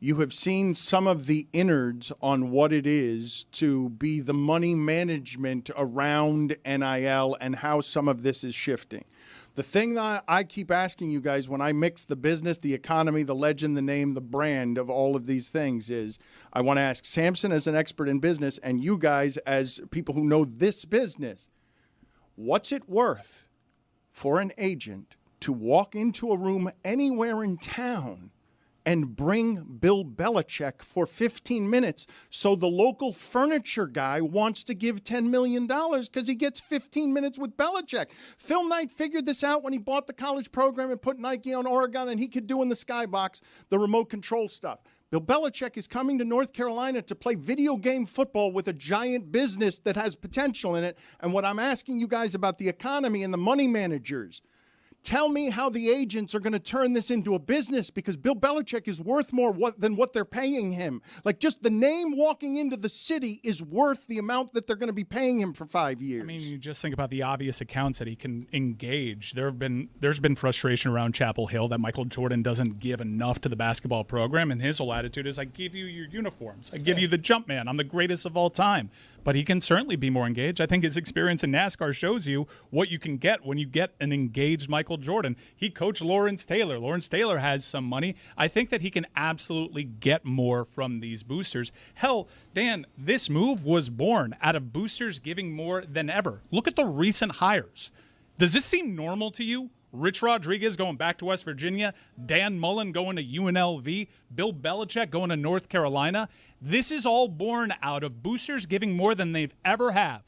You have seen some of the innards on what it is to be the money management around NIL and how some of this is shifting. The thing that I keep asking you guys when I mix the business, the economy, the legend, the name, the brand of all of these things is I want to ask Samson as an expert in business and you guys as people who know this business, what's it worth for an agent to walk into a room anywhere in town and bring Bill Belichick for 15 minutes so the local furniture guy wants to give $10 million because he gets 15 minutes with Belichick? Phil Knight figured this out when he bought the college program and put Nike on Oregon, and he could do in the skybox the remote control stuff. Bill Belichick is coming to North Carolina to play video game football with a giant business that has potential in it. And what I'm asking you guys about the economy and the money managers, tell me how the agents are going to turn this into a business, because Bill Belichick is worth more than what they're paying him. Like, just the name walking into the city is worth the amount that they're going to be paying him for 5 years. I mean, you just think about the obvious accounts that he can engage. There's been frustration around Chapel Hill that Michael Jordan doesn't give enough to the basketball program, and his whole attitude is, I give you your uniforms. I give you the jump man. I'm the greatest of all time. But he can certainly be more engaged. I think his experience in NASCAR shows you what you can get when you get an engaged Michael Jordan. He coached Lawrence Taylor. Lawrence Taylor has some money. I think that he can absolutely get more from these boosters. Hell, Dan, this move was born out of boosters giving more than ever. Look at the recent hires. Does this seem normal to you? Rich Rodriguez going back to West Virginia, Dan Mullen going to UNLV, Bill Belichick going to North Carolina. This is all born out of boosters giving more than they've ever have,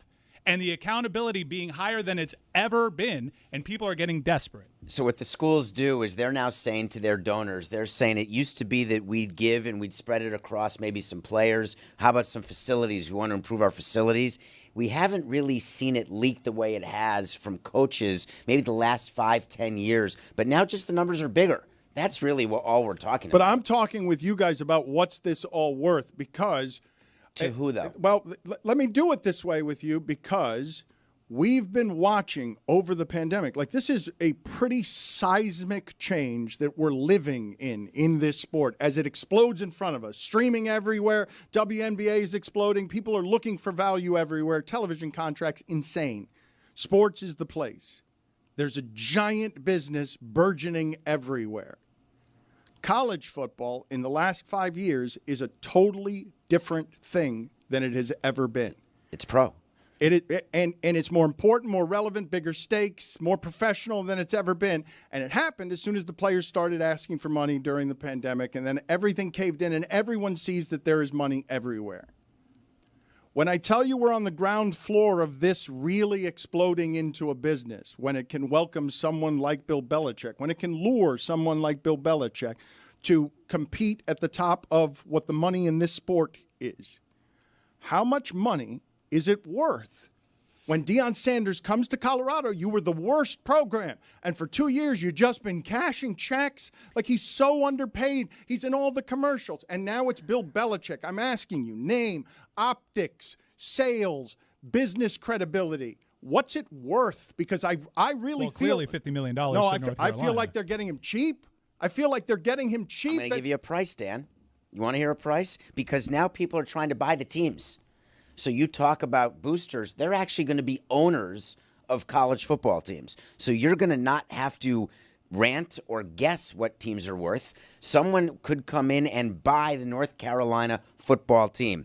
and the accountability being higher than it's ever been, and people are getting desperate. So what the schools do is they're now saying to their donors, they're saying it used to be that we'd give and we'd spread it across maybe some players. How about some facilities? We want to improve our facilities. We haven't really seen it leak the way it has from coaches maybe the last 5-10 years, but now just the numbers are bigger. That's really all we're talking about. But I'm talking with you guys about what's this all worth, because to who, though? Well, let me do it this way with you, because we've been watching over the pandemic. Like, this is a pretty seismic change that we're living in this sport as it explodes in front of us. Streaming everywhere. WNBA is exploding. People are looking for value everywhere. Television contracts, insane. Sports is the place. There's a giant business burgeoning everywhere. College football in the last 5 years is a totally different thing than it has ever been. It's pro. And it's more important, more relevant, bigger stakes, more professional than it's ever been. And it happened as soon as the players started asking for money during the pandemic, and then everything caved in, and everyone sees that there is money everywhere. When I tell you we're on the ground floor of this really exploding into a business, when it can welcome someone like Bill Belichick, when it can lure someone like Bill Belichick to compete at the top of what the money in this sport is, how much money is it worth? When Deion Sanders comes to Colorado, you were the worst program. And for 2 years, you've just been cashing checks. Like, he's so underpaid. He's in all the commercials. And now it's Bill Belichick. I'm asking you, name, optics, sales, business credibility. What's it worth? Because I really feel... clearly $50 million. No, I feel like they're getting him cheap. I feel like they're getting him cheap. I'm going to give you a price, Dan. You want to hear a price? Because now people are trying to buy the teams. So you talk about boosters, they're actually going to be owners of college football teams. So you're going to not have to rant or guess what teams are worth. Someone could come in and buy the North Carolina football team.